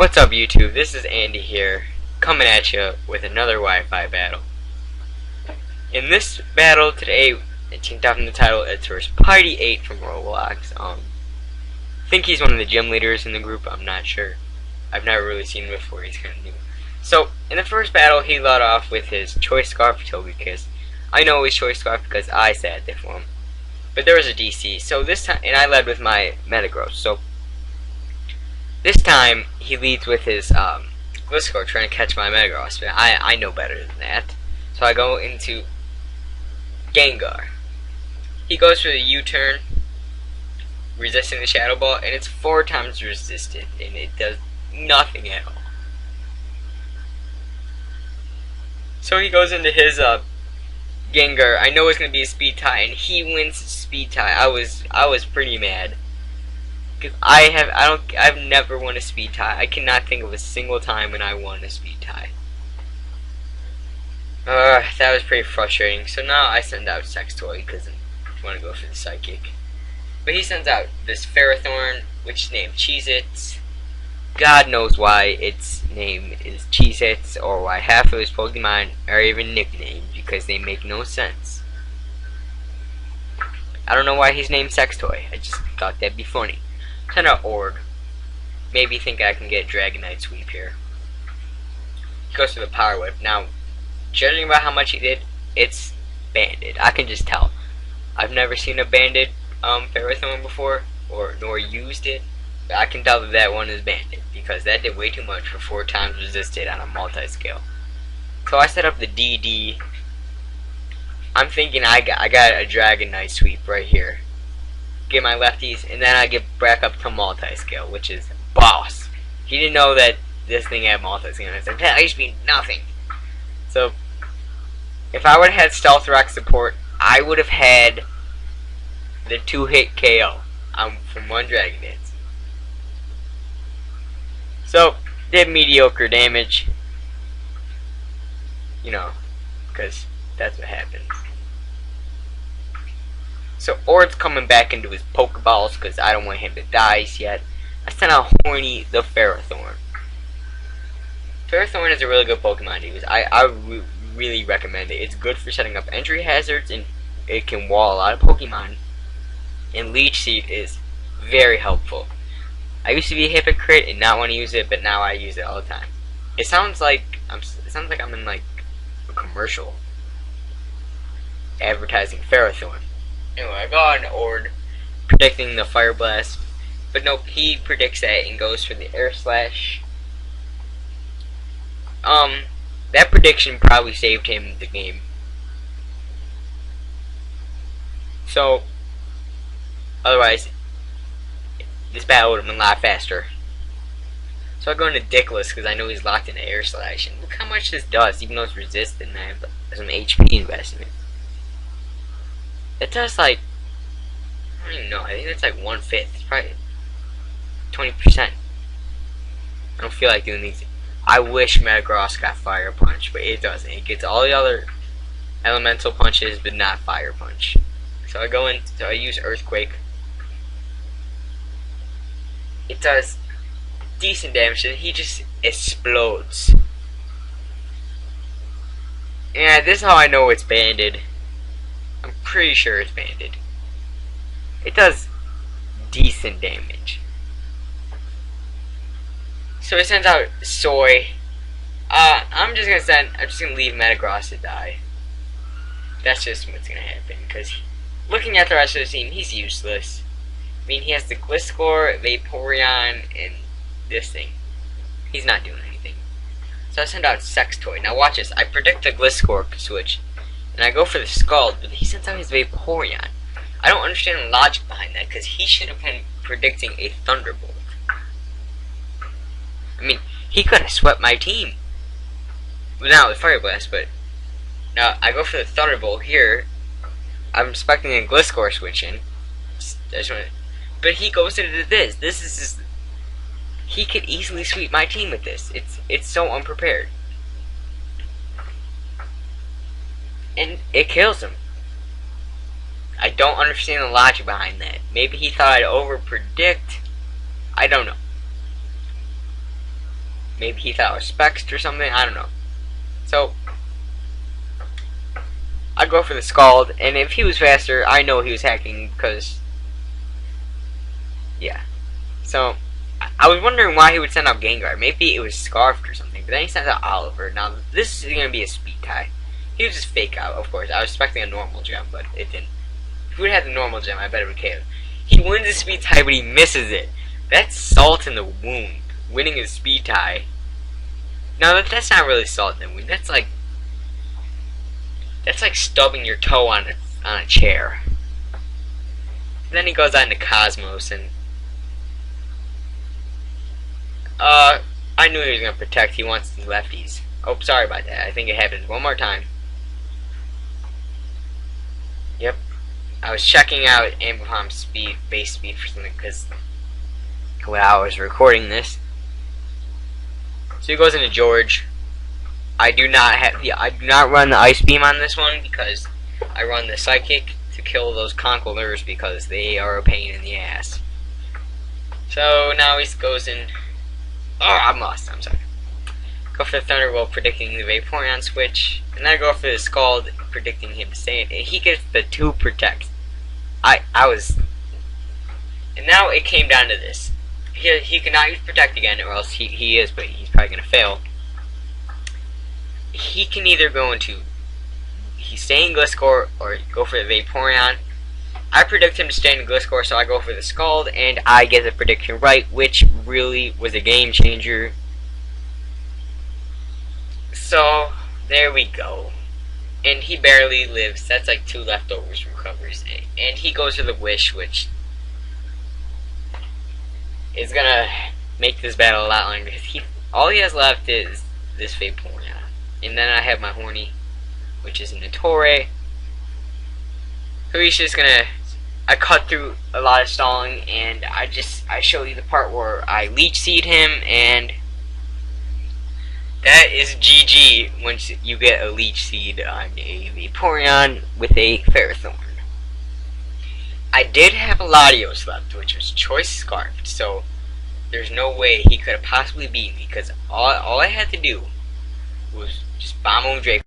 What's up YouTube, this is Andy here, coming at you with another Wi-Fi battle. In this battle today, it changed out from the title, it's versus Pitey8 from Roblox. I think he's one of the gym leaders in the group, I'm not sure. I've never really seen him before, he's kind of new. So, in the first battle, he led off with his Choice Scarf Toby Kiss. I know he's Choice Scarf because I said it for him. But there was a DC, so this time, and I led with my Metagross, so this time, he leads with his Gliscor trying to catch my Metagross, but I know better than that. So I go into Gengar. He goes for the U-turn, resisting the Shadow Ball, and it's 4 times resisted, and it does nothing at all. So he goes into his Gengar. I know it's going to be a speed tie, and he wins speed tie. I was pretty mad. I've never won a speed tie. I cannot think of a single time when I won a speed tie. That was pretty frustrating. So now I send out Sextoy because I want to go for the Psychic. But he sends out this Ferrothorn, which is named Cheez-Its. God knows why its name is Cheez-Its, or why half of his Pokemon are even nicknamed, because they make no sense. I don't know why he's named Sextoy. I just thought that'd be funny. Send out Org. Maybe think I can get Dragonite Sweep here. He goes for the Power Whip. Now, judging by how much he did, it's banded. I can just tell. I've never seen a banded Ferrothorn before, nor used it. But I can tell that that one is banded, because that did way too much for 4 times resisted on a multi-scale. So I set up the DD. I'm thinking I got a Dragonite Sweep right here. Get my lefties, and then I get back up to multi-scale, which is boss. He didn't know that this thing had multi-scale, and I said, that used to be nothing. So, if I would have had Stealth Rock support, I would have had the 2-hit KO from 1 Dragon Dance. So, did mediocre damage. You know, because that's what happens. So Ord's coming back into his Pokeballs because I don't want him to die yet. I sent out Horny the Ferrothorn. Ferrothorn is a really good Pokemon to use. I really recommend it. It's good for setting up entry hazards, and it can wall a lot of Pokemon. And Leech Seed is very helpful. I used to be a hypocrite and not want to use it, but now I use it all the time. It sounds like I'm in like a commercial advertising Ferrothorn. Anyway, I go on Ord, predicting the Fire Blast, but nope, he predicts that and goes for the Air Slash. That prediction probably saved him the game. So, otherwise, this battle would have been a lot faster. So I go into Dickless because I know he's locked into Air Slash, and look how much this does, even though it's resistant and I have some HP investment. It does like, I don't even know, I think it's like 1/5, it's probably 20%. I don't feel like doing these. I wish Metagross got Fire Punch, but it doesn't. It gets all the other elemental punches, but not Fire Punch. So I use Earthquake. It does decent damage, and he just explodes. Yeah, this is how I know it's banded. I'm pretty sure it's banded. It does decent damage. So it sends out Soy. I'm just gonna leave Metagross to die. That's just what's gonna happen, because looking at the rest of the team, he's useless. I mean, he has the Gliscor, Vaporeon, and this thing. He's not doing anything. So I send out Sextoy. Now watch this. I predict the Gliscor switch, and I go for the Scald, but he sends out his Vaporeon. I don't understand the logic behind that, because he should have been predicting a Thunderbolt. I mean, he could have swept my team. Well, not with Fire Blast, but now I go for the Thunderbolt here. I'm expecting a Gliscor switch in. But he goes into this. This is just, he could easily sweep my team with this. It's so unprepared. And it kills him. I don't understand the logic behind that. Maybe he thought I'd over-predict. I don't know. Maybe he thought I was Spexed or something. I don't know. So I go for the Scald, and if he was faster, I know he was hacking because, yeah. So I was wondering why he would send out Gengar. Maybe it was Scarfed or something. But then he sends out Oliver. Now this is going to be a speed tie. He was just fake out, of course. I was expecting a normal gem, but it didn't. If we had the normal gem, I bet it would KO. He wins the speed tie, but he misses it. That's salt in the wound. Winning a speed tie. No, that's not really salt in the wound. That's like stubbing your toe on a chair. And then he goes on to Cosmos, and I knew he was gonna protect. He wants the lefties. Oh, sorry about that. I think it happens one more time. Yep. I was checking out Ambipom's speed, base speed for something, because while I was recording this. So he goes into George. I do not run the Ice Beam on this one because I run the Psychic to kill those Conquerors because they are a pain in the ass. So now he goes in. Oh, I'm lost. I'm sorry. Go for the Thunderbolt, predicting the Vaporeon switch, and then I go for the Scald, predicting him to stay. He gets the 2 protect. I was, and now it came down to this. He cannot use protect again, or else he is, but he's probably gonna fail. He can either go into stay in Gliscor or go for the Vaporeon. I predict him to stay in Gliscor, so I go for the Scald, and I get the prediction right, which really was a game changer. So there we go. And he barely lives. That's like 2 leftovers from covers. And he goes for the Wish, which is gonna make this battle a lot longer. All he has left is this Vaporeon. And then I have my Horny, which is a Notori. So he's just gonna. I cut through a lot of stalling, and I show you the part where I Leech Seed him, and that is GG once you get a Leech Seed on a Vaporeon with a Ferrothorn. I did have a Latios left, which was Choice Scarfed, so there's no way he could have possibly beat me, because all I had to do was just bomb him Draco.